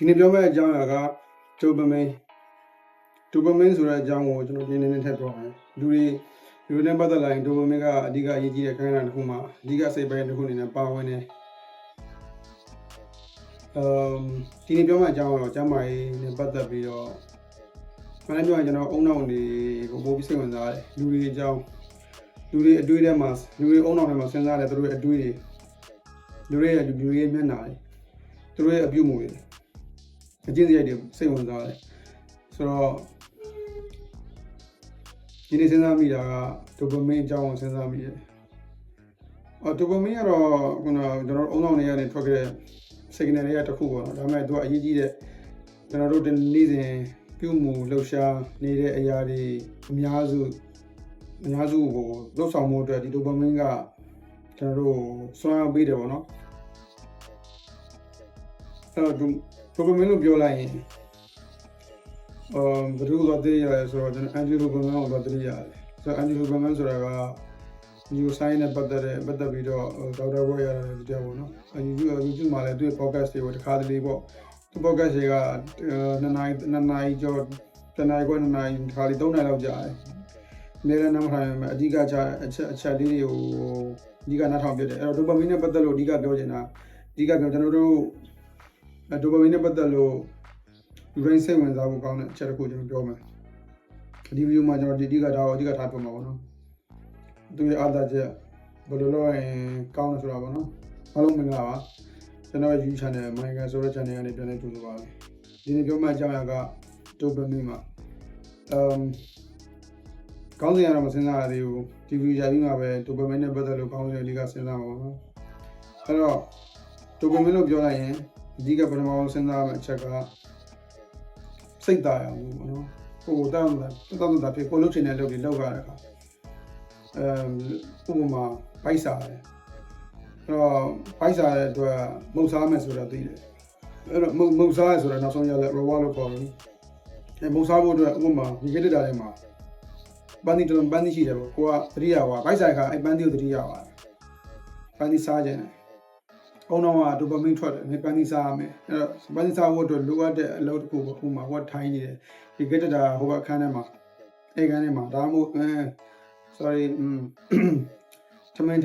ဒီနေ့ပြောမယ့်အကြောင်းအရာကဒိုပါမင်းဆိုတဲ့အကြောင်းကိုကျွန်တော်ဒီနေ့ထည့်ပြောမယ်လူတွေနဲ့ပတ်သက်လာရင်ဒိုပါမင်းကအဓိကအရေးကြီးတဲ့ခန်းတစ်ခုမှာအဓိကစိတ်ပိုင်းတစ်ခုအနေနဲ့ပါဝင်တယ်ဒီနေ့ပြောမယ့်အကြောင်းကတော့ကျမ်းမာရေးနဲ့ပတ်သက်ပြီးတော့မနေ့ပြောရင်ကျွန်တော်အုံနောက်တွေကိုပို့ပြီးစိတ်ဝင်စားတယ်လူတွေအကြောင်းလူတွေအတွေ့အထဲမှာလူတွေအုံနောက်ထဲမှာစဉ်းစားတယ်သူတို့ရဲ့အတွေ့တွေလူတွေရဲ့မျက်နှာတွေသူတို့ရဲ့အပြုအမူတွေအကျင့်စရိုက်တွေစိတ်ဝင်စားတယ်ဆိုတော့ဒီနေ့စဉ်းစားမိတာကဒိုပါမင်းအကြောင်းကိုစဉ်းစားမိတယ်ဒိုပါမင်းကတော့ကျွန်တော်အုံနောက်နေရနေထွက်ခဲ့တဲ့ signal တွေကတစ်ခုပေါ့နော်ဒါပေမဲ့သူကအရေးကြီးတဲ့ကျွန်တော်တို့ဒီနေ့စဉ်ပြုမှုလှုပ်ရှားနေတဲ့အရာတွေအများစုကိုလှုပ်ဆောင်မှုအတွက်ဒီဒိုပါမင်းကကျွန်တော်တို့စွမ်းအားပေးတယ်ပေါ့နော်အဲ့တော့ဒိုပါမင်းလို့ပြောလိုက်ရင်ဘယ်လိုလဲသိရတယ်ဆိုတော့ကျွန်တော်အန်တီဒိုပါမင်းကိုသိရတယ်ဆိုတော့အန်တီဒိုပါမင်းဆိုတာကneuroscience နဲ့ပတ်သက်ပြီးတော့ဒေါက်တာဘွဲ့ရတယ်ဒီတရားပေါ့နော်YouTube မှာလည်းသူ့ podcast တွေကိုတစ်ခါတလေပေါ့သူ podcast တွေက2နာရီကျော်1နာရီခွဲ2နာရီတစ်ခါလေ3နာရီလောက်ကြာတယ်အနည်းနဲ့နားမထိုင်မယ်အဓိကအချက်လေးတွေကိုအဓိကနားထောင်ပြတယ်အဲ့တော့ဒိုပါမင်းနဲ့ပတ်သက်လို့အဓိကပြောချင်တာကျွန်တော်တို့ဒိုပါမင်းနဲ့ပတ်သက်လို့လူတိုင်းစိတ်ဝင်စားဖို့ကောင်းတဲ့အချက်တစ်ခုကျွန်တော်ပြောမယ်ဒီဗီဒီယိုမှာကျွန်တော်အဓိကထားပြောမှာပေါ့နော်သူရဲ့အားသာချက်ဘယ်လိုလုပ်ရင်ကောင်းလဲဆိုတာပေါ့နော်အားလုံးမင်္ဂလာပါကျွန်တော်ရဲ့ YouTube channel မိုင်ကန်ဆိုတဲ့ channel ကနေပြန်လည်ကြိုဆိုပါမယ်ဒီနေ့ပြောမယ့်အကြောင်းအရာကဒိုပါမင်းမှာကောင်းစရာတော့မစဉ်းစားရသေးဘူးဒီဗီဒီယိုရပြီးမှပဲဒိုပါမင်းနဲ့ပတ်သက်လို့ကောင်းစရာလေးကစဉ်းစားမှာပေါ့နော်အဲ့တော့ဒိုပါမင်းလို့ပြောလိုက်ရင်အဓိကပထမဆုံးစဉ်းစားရမယ့်အချက်ကစိတ်သားရအောင်ပေါ့နော်ကိုယ်တောင်းတာဖြစ်ကိုလှုပ်ချင်တဲ့လုပ်တွေလုပ်ရတဲ့အခါဥပမာပိုက်စားတယ်အဲ့တော့ပိုက်စားတဲ့အတွက်မုတ်စားမယ်ဆိုတာသိတယ်အဲ့တော့မုတ်စားရဆိုတာနောက်ဆုံးရတဲ့ reward လို့ခေါ်တယ်မုတ်စားဖို့အတွက်ဥပမာဒီကိတ္တတာထဲမှာပန်းတီရှိတယ်ပေါ့ကိုကသတိရသွားပိုက်စားခါအဲ့ပန်းတီကိုသတိရသွားပန်းတီစားခြင်းအုံတော့ကဒိုပါမင်းထွက်တယ်ပန်းတီစားရမယ်အဲ့တော့ပန်းတီစားဖို့အတွက်လိုအပ်တဲ့အလုပ်တစ်ခုပေါ့ဥပမာဟိုကထိုင်းနေတယ်ဒီကိတ္တတာဟိုကအခန်းထဲမှာအဲ့ခန်းထဲမှာဒါမှမဟုတ်sorry ထမင်း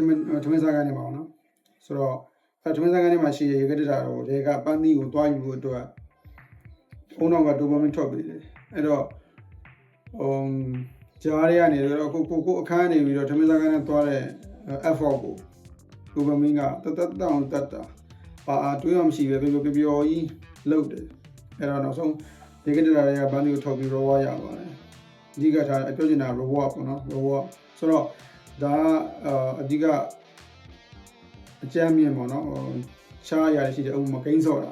စားကနေပါအောင်နော်ဆိုတော့ထမင်းစားကနေမှာရှိရခဲ့တဲ့တာတော့ဒီကပန်းသီးကိုတွားယူဖို့အတွက်အုံနောက်ကဒိုပါမင်းထွက်ပြီးတယ်အဲ့တော့ကြားရကနေတော့ကိုအခန်းနေပြီးတော့ထမင်းစားကနေတွားတဲ့ effort ကိုဒိုပါမင်းကတတ်ပါတွေးရမရှိပဲပျော်ကြီးလုပ်တယ်အဲ့တော့နောက်ဆုံးဒီကတည်းကပန်းသီးကိုထုတ်ပြီးတော့ဝါရပါတယ်အဓိကထားအပြောချင်တာ reward ပေါ့နော် reward ဆိုတော့ဒါအဓိကအကြမ်းမြင်ပေါ့နော်ရှားရရရှိတယ်ဥပမာဂိမ်းဆော့တာ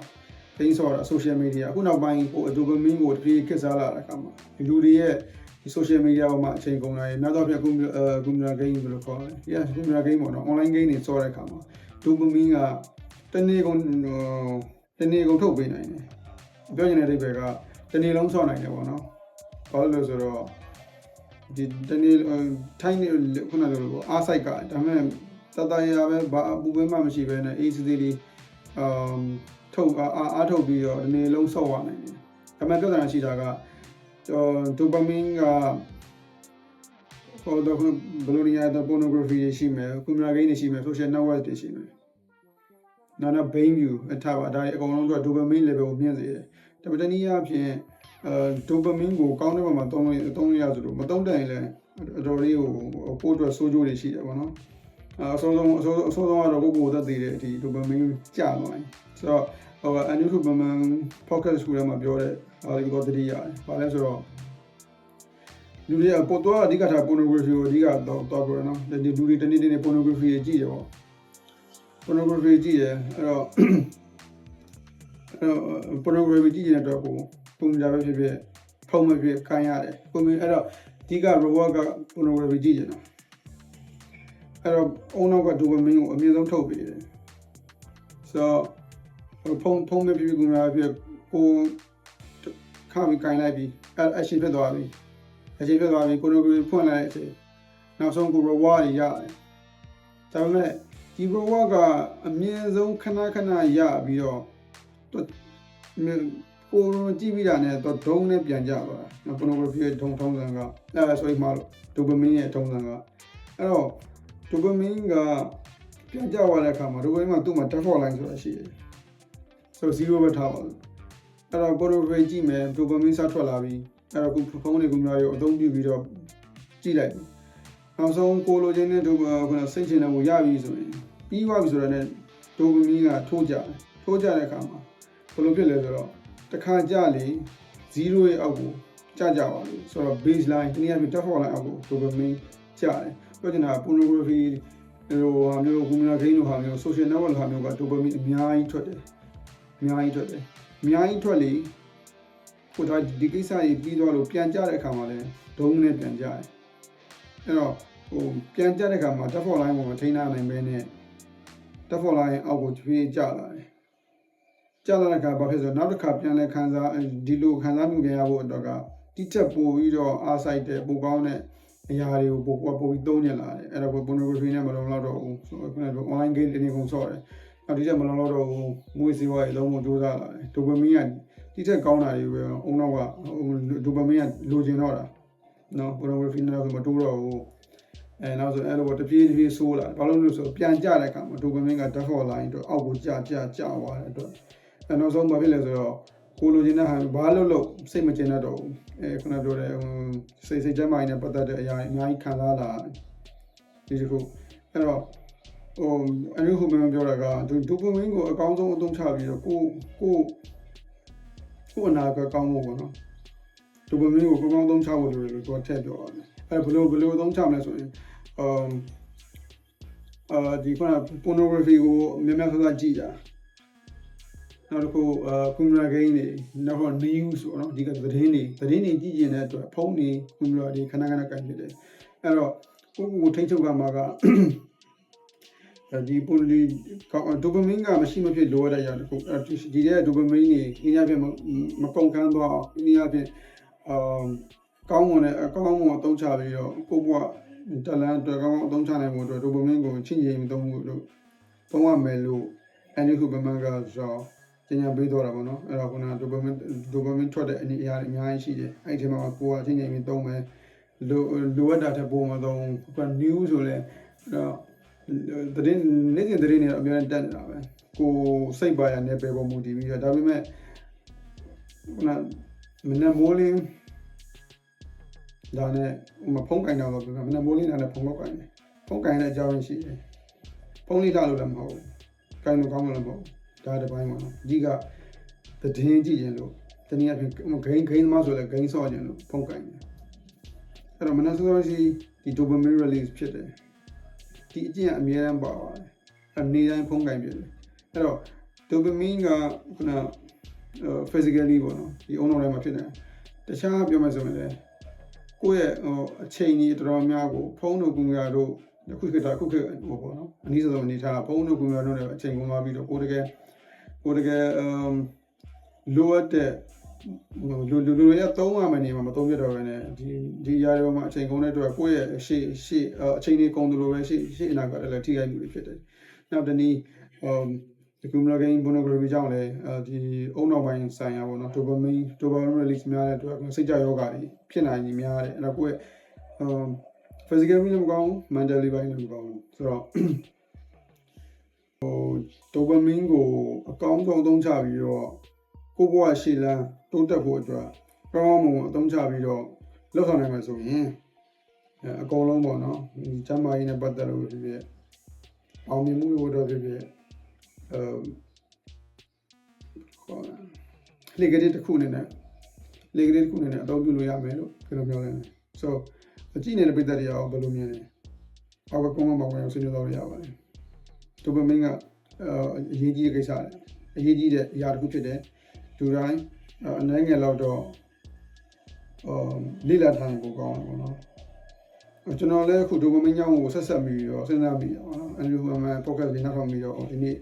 social media အခုနောက်ပိုင်းဟိုဒိုပါမင်းကိုတပြေးခက်စားလာတဲ့အခါမှာလူတွေရဲ့ဒီ social media ပေါ်မှာအချိန်ကုန်လာရင်နောက်တော့ပြကွန်ပျူတာ game လို့ခေါ်တယ်။ yes ကွန်ပျူတာ game ပေါ့နော် online game တွေဆော့တဲ့အခါမှာဒိုပါမင်းကတနေ့ကုန်ထုတ်ပေးနိုင်တယ်။ပြောချင်တဲ့အဓိပ္ပာယ်ကတနေ့လုံးဆော့နိုင်တယ်ပေါ့နော်။ဘာလို့လဲဆိုတော့ဒီတနေ့ထိုင်းနေခုနကလိုအားစိုက်ကဒါပေမဲ့တရပဲဘာအပူပဲမှမရှိပဲနဲ့ ACD လေးထုတ်အားထုတ်ပြီးတော့ဒီနေ့လုံးဆော့ရနိုင်တယ်။ဒါပေမဲ့ပြဿနာရှိတာကဒိုပါမင်းကဘယ်လိုနေရာတော့ pornography တွေရှိမယ်ကွန်ပျူတာဂိမ်းတွေရှိမယ် social network တွေရှိမယ်နောက် brain view အထားပါဒါတွေအကုန်လုံးကဒိုပါမင်း level ကိုမြင့်စေတယ်ဒါပေမဲ့တနည်းအားဖြင့်ဒိုပါမင်းကိုကောင်းတဲ့ဘက်မှာသုံးရဆိုလို့မသုံးတတ်ရင်လည်းအတော်လေးကိုကိုယ့်အတွက်ဆိုးကျိုးတွေရှိတယ်ပေါ့နော်အဆုံးဆုံးကတော့ကိုယ်သက်သေးတယ်ဒီဒိုပါမင်းကြာသွားတယ်ဆိုတော့အန်ယူဒိုပါမင်း podcast ကိုလည်းမပြောတဲ့အားလေးတော့တတိရတယ်ဘာလဲဆိုတော့လူတွေကပို့တော့အဓိကထား pornography ကိုအဓိကတော့ပြောရနော်ဒီလူတွေတနေ့ pornography ကြည့်တယ်ပေါ့ pornography ကြည့်တယ်အဲ့တော့ pornography ကြည့်နေတဲ့တော့ကိုပုံကြပဲဖြစ်ဖုံးမဖြစ်ခိုင်းရတယ်ပုံအဲ့တော့အဓိက reward က pornography ကြည့်နေတာအဲ့တော့အုံနောက်ကဒိုပါမင်းကိုအမြင့်ဆုံးထုတ်ပေးတယ်ဆိုတော့ဖုံးမဖြစ်ကူများဖြစ်ကိုခါပြီးခိုင်းလိုက်ပြီးအရှင်ဖြစ်သွားပြီpornography ဖွင့်လိုက်တဲ့အချိန်နောက်ဆုံးကို reward တွေရတယ်ဒါပေမဲ့ဒီ reward ကအမြင့်ဆုံးခဏရပြီးတော့ ကိုကြည့်ပြီးတာနဲ့တော့ဒုံးနဲ့ပြန်ကြသွားတာ pornography ရဲ့ထုံစံကဆိုရင်မှာလို့ dopamine ရဲ့ထုံစံကအဲ့တော့ dopamine ကပြန်ကြသွားတဲ့အခါမှာ dopamine မှာသူ့မှာ default line ဆိုတာရှိတယ်ဆိုတော့0ပဲထားပါလို့အဲ့တော့ pornography ကြည့်မယ် dopamine စထွက်လာပြီအဲ့တော့ခုဖုန်းတွေကိုများရောအသုံးပြုပြီးတော့ကြည့်လိုက်နောက်ဆုံးကိုလိုချင်တဲ့ခုနစိတ်ချတဲ့ကိုရပြီဆိုရင်ပြီးသွားပြီဆိုတော့ dopamine ကထိုးကြတဲ့အခါမှာဘယ်လိုဖြစ်လဲဆိုတော့တစ်ခါကြလေ0ရဲ့အောက်ကိုကြပါလို့ဆိုတော့ baseline တနည်းအားဖြင့် default line အောက်ကို dopamine ကြတယ်ပြောချင်တာ pornography ဟိုဟာမျိုး communication လိုဟာမျိုး social network လိုဟာမျိုးက dopamine အများကြီးထွက်တယ်အများကြီးထွက်လေကိုဒါဒီကိစ္စကြီးပြီးသွားလို့ပြန်ကြတဲ့အခါမှာလည်းဒုံးနဲ့ပြန်ကြတယ်အဲ့တော့ဟိုပြန်ကြတဲ့အခါမှာ default line ကိုမထိန်းနိုင်ဘဲနဲ့ default line အောက်ကိုဖြည်းကြလာတယ်ကြာလာတဲ့အခါဘာဖြစ်ဆိုတော့နောက်တစ်ခါပြန်လဲဒီလိုခံစားမှုပြန်ရဖို့အတွက်ကတိကျပို့ပြီးတော့အားစိုက်တဲ့ပိုကောင်းတဲ့အရာတွေကိုပို့ပြီးသုံးနေလာတယ်အဲ့တော့ pornography နဲ့မလုံလောက်တော့ဘူးဆိုတော့ခုနက online game တွေကုန်ဆော့တယ်နောက်ဒီချက်မလုံလောက်တော့ဘူးမွေးစေးဝါးရေလုံးဝကြိုးစားလာတယ် dopamine ကတိကျကောင်းတာတွေပဲအုံနောက်က dopamine ကလိုချင်တော့တာနော် pornography နဲ့တော့မတိုးတော့ဘူးနောက်ဆိုအဲ့လိုတပြေးဆိုးလာဘာလို့လဲဆိုတော့ပြန်ကြတဲ့အခါမှာ dopamine က default line တော့အောက်ကိုကြာသွားတဲ့အတွက်နောက်ဆုံးဘာဖြစ်လဲဆိုတော့ကိုလိုချင်တဲ့ဟာဘာလို့စိတ်မကျင်တတ်တော့ဘူးခုနပြောတဲ့စိတ်ကျန်းမာရေးနဲ့ပတ်သက်တဲ့အရာအများကြီးခံစားလာဒီတစ်ခုအဲ့တော့အနည်းခုမှပြောတာက dopamine ကိုအကောင်းဆုံးအသုံးချပြီးတော့ကိုအနာကကောင်းဖို့ပေါ့နော် dopamine ကိုကောင်းသုံးချဖို့လိုတယ်လို့သူကထည့်ပြောပါတယ်အဲ့ဘယ်လိုသုံးချမလဲဆိုရင်ဒီခုန pornography ကိုများများဆကြည့်တာနောက်တစ်ခုcommunication တွေနောက်တော့ news ပေါ့နော်ဒီကသတင်းတွေကြည့်ကျင်တဲ့အတွက်ဖုန်းတွေ computer တွေခဏကန်ဖြစ်တယ်အဲ့တော့ကိုထိန်းချုပ်ကမှာကဒီdopamine ကမရှိမဖြစ်လိုရတဲ့အရာတစ်ခုဒီတဲ့ dopamine တွေအင်းရဖြစ်မကုန်ခန်းသွားအင်းရဖြစ်ကောင်းမွန်တဲ့အသုံးချပြီးတော့ကိုဘွားတလန်အတွက်ကောင်းအသုံးချနိုင်ဖို့အတွက် dopamine ကိုချင့်ချိန်သုံးဖို့လို့သုံးရမယ်လို့အဲ့ဒီခုပမာကဆိုကျင်ညာပေးတော့တာပေါ့နော်အဲ့တော့ခုန dopamine ထွက်တဲ့အနည်းအများကြီးရှိတယ်အဲ့ဒီမှာကိုကအချင်းချင်းပြီးသုံးမယ်လိုအပ်တာထက်ပိုမသုံးခုက news ဆိုလဲနေ့စဉ်သတင်းတွေအများကြီးတက်နေတာပဲကိုစိတ်ပါရနေပဲပုံမူတည်ပြီးတော့ဒါပေမဲ့ခုနမနက်မိုးလင်းဒါနဲ့ဖုန်းကင်တော့မနက်မိုးလင်းဒါနဲ့ဖုန်းတော့ကင်တယ်ဖုန်းကင်တဲ့အကြောင်းရှိတယ်ဖုန်းလေးထားလို့လည်းမဟုတ်ဘူးကင်လို့ကောင်းလို့လည်းမဟုတ်ဒါတစ်ပိုင်းပေါ့နော်အဓိကသတင်းကြည့်ရင်လို့တနည်းအားဖြင့်ဂိမ်းသမားဆိုလည်းဂိမ်းဆော့ခြင်းလို့ဖုန်းကင်တယ်အဲ့တော့မနက်စောစီဒီ dopamine release ဖြစ်တယ်ဒီအကျင့်အများအားပါပါတယ်အနေတိုင်းဖုန်းကင်ပြတယ်အဲ့တော့ dopamine ကခုနphysically ပေါ့နော်ဒီအုံနောက်ထဲမှာဖြစ်တယ်တခြားပြောမှဆိုရင်လည်းကိုယ့်ရဲ့အချိန်ကြီးတော်တော်များကိုဖုန်းတို့ကွန်ပျူတာတို့ခုခေတ်ပေါ့နော်အနည်းဆုံးအနေထားဖုန်းတို့ကွန်ပျူတာတို့လည်းအချိန်ကုန်သွားပြီးတော့ကိုတကယ်လိုအပ်တဲ့လူရသုံးရမယ်နေမှာမသုံးပြတော့ဘဲနဲ့ဒီຢာတွေမှာအချိန်ကုန်တဲ့အတွက်ကိုယ့်ရဲ့ရှေ့အချိန်တွေကုန်တယ်လို့ပဲရှေ့အနာကလည်းထိခိုက်မှုတွေဖြစ်တယ်နောက်တနည်းဒီ communication pornography ကြောင့်လည်းဒီအုံနောက်ပိုင်းဆိုင်ရာပေါ့နော် dopamine release များတဲ့အတွက်စိတ်ကြယောဂတွေဖြစ်နိုင်နေများတယ်အဲ့တော့ကိုယ့်ရဲ့physically လည်းမကောင်းဘူး mentally ပိုင်းလည်းမကောင်းဘူးဆိုတော့dopamine ကိုအကောင်းဆုံးအသုံးချပြီးတော့ကိုဘွားရှေ့လန်းတိုးတက်ဖို့အတွက်ကောင်းမွန်အသုံးချပြီးတော့လောက်ဆောင်နိုင်မှာဆိုရင်အကုန်လုံးပေါ့နော်ကျမ်းမာရေးနဲ့ပတ်သက်လို့ဖြစ်ဖြစ်အောင်မြင်မှုတွေတော့ဖြစ်ဖြစ်လေကလေးတစ်ခုအနေနဲ့အသုံးပြုလို့ရမယ်လို့ကျွန်တော်ပြောလိုက်တယ်ဆိုတော့အကြည့်နေတဲ့ပိဿတွေရောဘယ်လိုမြင်လဲအောက်ကကွန်မန့်မှာဝင်ဆွေးနွေးတော့ရပါတယ်dopamine ကအရေးကြီးတဲ့ကိစ္စလေအရေးကြီးတဲ့အရာတစ်ခုဖြစ်တယ်လူတိုင်းအနိုင်ငယ်လောက်တော့လိလာထိုင်ကိုကောင်းတယ်ပေါ့နော်ကျွန်တော်လည်းအခု dopamine ကြောင့်ကိုဆက်ပြီးတော့စဉ်းစားပြီးတော့နော်အဲဒီမှာ podcast လေးနောက်ထောင်ပြီးတော့ဒီနေ့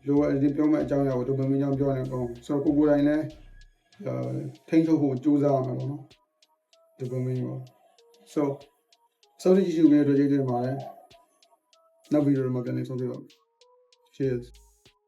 လိုအပ်ဒီပြောမဲ့အကြောင်းအရာကို dopamine ကြောင့်ပြောနေကောင်းဆိုတော့ကိုယ်တိုင်လည်းထိန်းချုပ်ဖို့ကြိုးစားရမှာပေါ့နော် dopamine ကို so ဒီကြည့်ရှုနေတဲ့အတွက်ကျေးဇူးတင်ပါတယ်နောက်ဗီဒီယိုမှာပြန်လည်ဆုံတွေ့ပါမယ် cheers